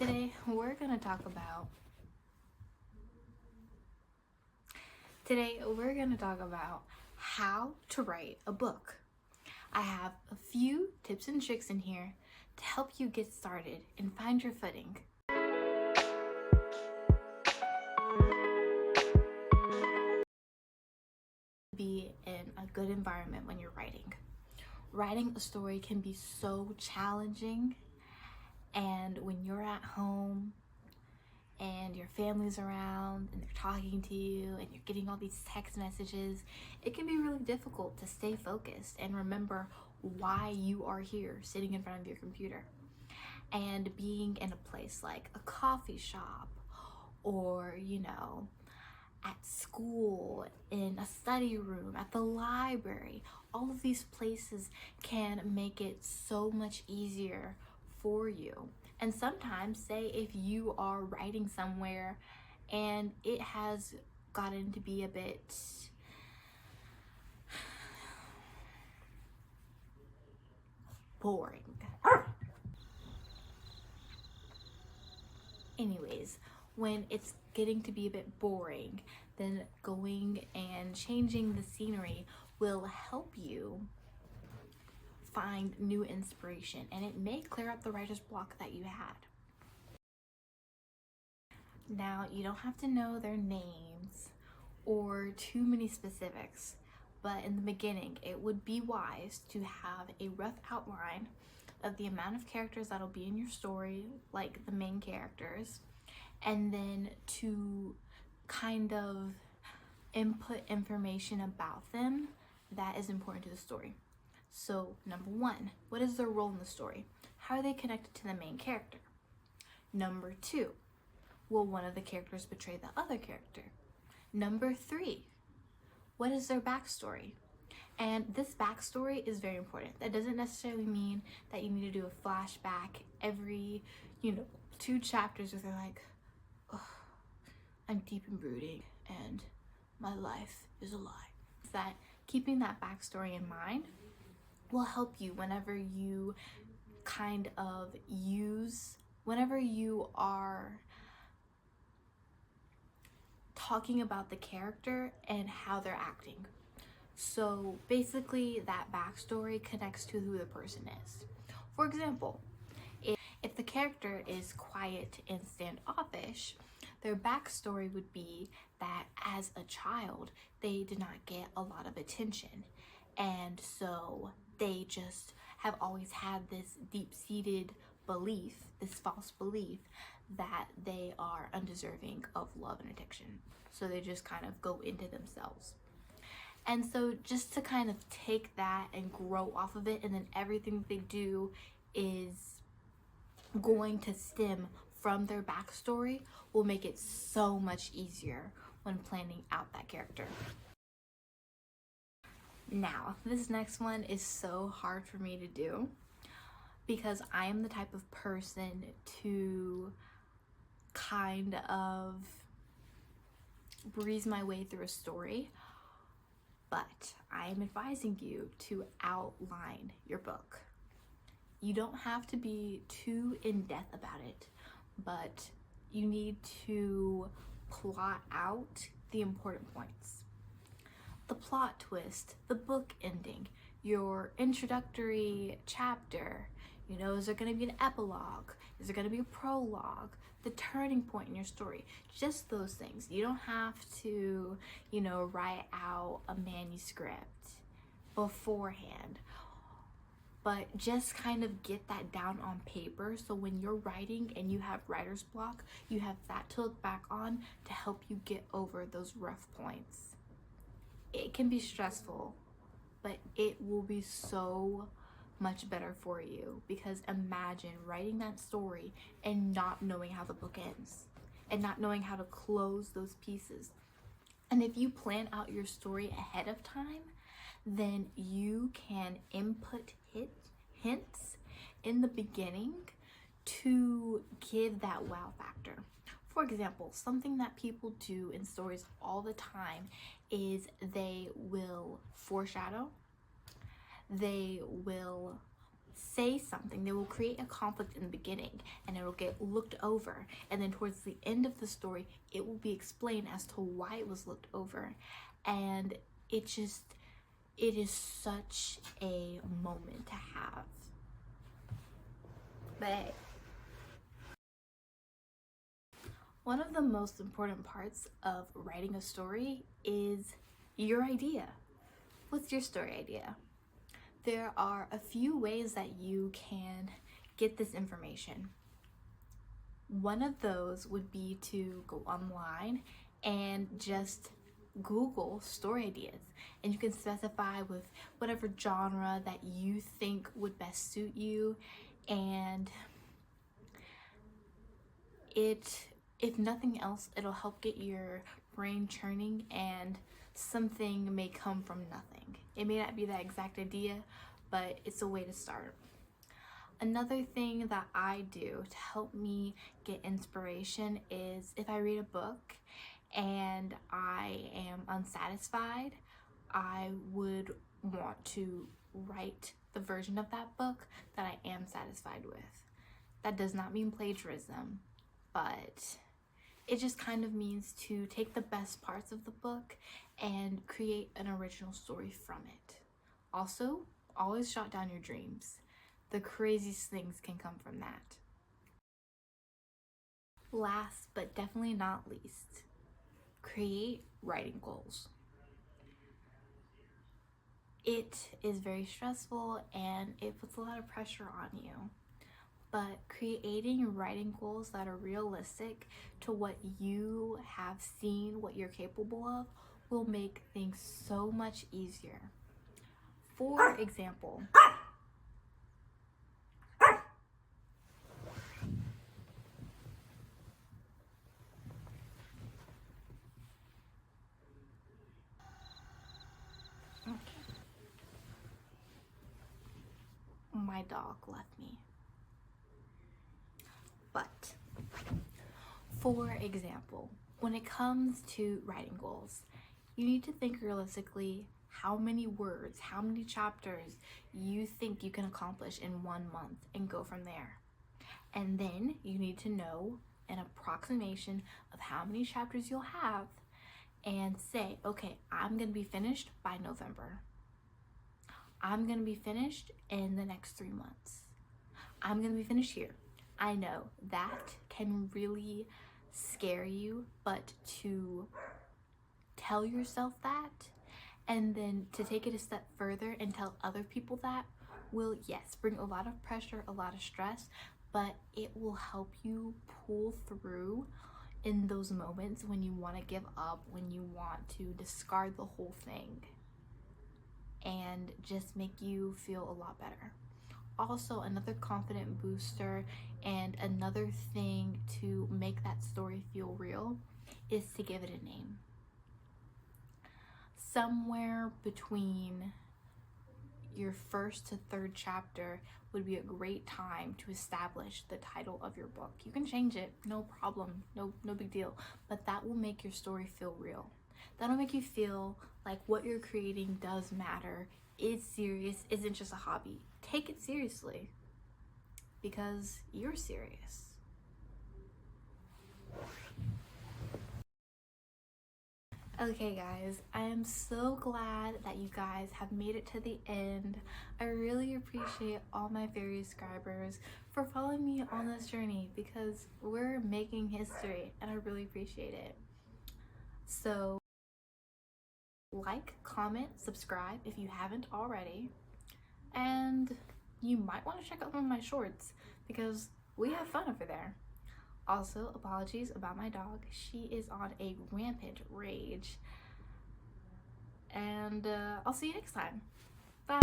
Today we're going to talk about how to write a book. I have a few tips and tricks in here to help you get started and find your footing. Be in a good environment when you're writing. Writing a story can be so challenging, and when you're at home and your family's around and they're talking to you and you're getting all these text messages, it can be really difficult to stay focused and remember why you are here sitting in front of your computer. And being in a place like a coffee shop or, at school, in a study room, at the library, all of these places can make it so much easier for you. And sometimes, say if you are writing somewhere and it has gotten to be a bit boring. Anyways, when it's getting to be a bit boring, then going and changing the scenery will help you find new inspiration, and it may clear up the writer's block that you had. Now, you don't have to know their names or too many specifics, but in the beginning, it would be wise to have a rough outline of the amount of characters that'll be in your story, like the main characters, and then to kind of input information about them that is important to the story. So, number one, what is their role in the story? How are they connected to the main character? Number two, will one of the characters betray the other character? Number three, what is their backstory? And this backstory is very important. That doesn't necessarily mean that you need to do a flashback every, 2 chapters where they're like, oh, I'm deep and brooding and my life is a lie. It's that keeping that backstory in mind will help you whenever you whenever you are talking about the character and how they're acting. So basically that backstory connects to who the person is. For example, if the character is quiet and standoffish, their backstory would be that as a child, they did not get a lot of attention. And so they just have always had this deep-seated belief, this false belief, that they are undeserving of love and attention. So they just kind of go into themselves. And so just to kind of take that and grow off of it, and then everything that they do is going to stem from their backstory, will make it so much easier when planning out that character. Now, this next one is so hard for me to do because I am the type of person to kind of breeze my way through a story, but I am advising you to outline your book. You don't have to be too in-depth about it, but you need to plot out the important points. The plot twist, the book ending, your introductory chapter, is there going to be an epilogue? Is there going to be a prologue? The turning point in your story, just those things. You don't have to, write out a manuscript beforehand, but just kind of get that down on paper so when you're writing and you have writer's block, you have that to look back on to help you get over those rough points. It can be stressful, but it will be so much better for you, because imagine writing that story and not knowing how the book ends and not knowing how to close those pieces. And if you plan out your story ahead of time, then you can input hints in the beginning to give that wow factor. For example, something that people do in stories all the time is they will foreshadow, they will say something. They will create a conflict in the beginning and it will get looked over, and then towards the end of the story it will be explained as to why it was looked over. And it is such a moment to have. But hey, one of the most important parts of writing a story is your idea. What's your story idea? There are a few ways that you can get this information. One of those would be to go online and just Google story ideas, and you can specify with whatever genre that you think would best suit you. And if nothing else, it'll help get your brain churning, and something may come from nothing. It may not be that exact idea, but it's a way to start. Another thing that I do to help me get inspiration is if I read a book and I am unsatisfied, I would want to write the version of that book that I am satisfied with. That does not mean plagiarism, but it just kind of means to take the best parts of the book and create an original story from it. Also, always jot down your dreams. The craziest things can come from that. Last but definitely not least, create writing goals. It is very stressful and it puts a lot of pressure on you. But creating writing goals that are realistic to what you have seen, what you're capable of, will make things so much easier. For example, my dog left me. But for example, when it comes to writing goals, you need to think realistically how many words, how many chapters you think you can accomplish in 1 month, and go from there. And then you need to know an approximation of how many chapters you'll have and say, okay, I'm gonna be finished by November. I'm gonna be finished in the next 3 months. I'm gonna be finished here. I know that can really scare you, but to tell yourself that and then to take it a step further and tell other people that will, yes, bring a lot of pressure, a lot of stress, but it will help you pull through in those moments when you want to give up, when you want to discard the whole thing, and just make you feel a lot better. Also, another confident booster and another thing to make that story feel real is to give it a name. Somewhere between your first to third chapter would be a great time to establish the title of your book. You can change it, no problem, no big deal, but that will make your story feel real. That'll make you feel like what you're creating does matter, is serious, isn't just a hobby. Take it seriously because you're serious. Okay guys, I am so glad that you guys have made it to the end. I really appreciate all my faerie scribers for following me on this journey because we're making history and I really appreciate it. So like, comment, subscribe if you haven't already, and you might want to check out one of my shorts because we have fun over there. Also, apologies about my dog. She is on a rampant rage. And I'll see you next time. Bye!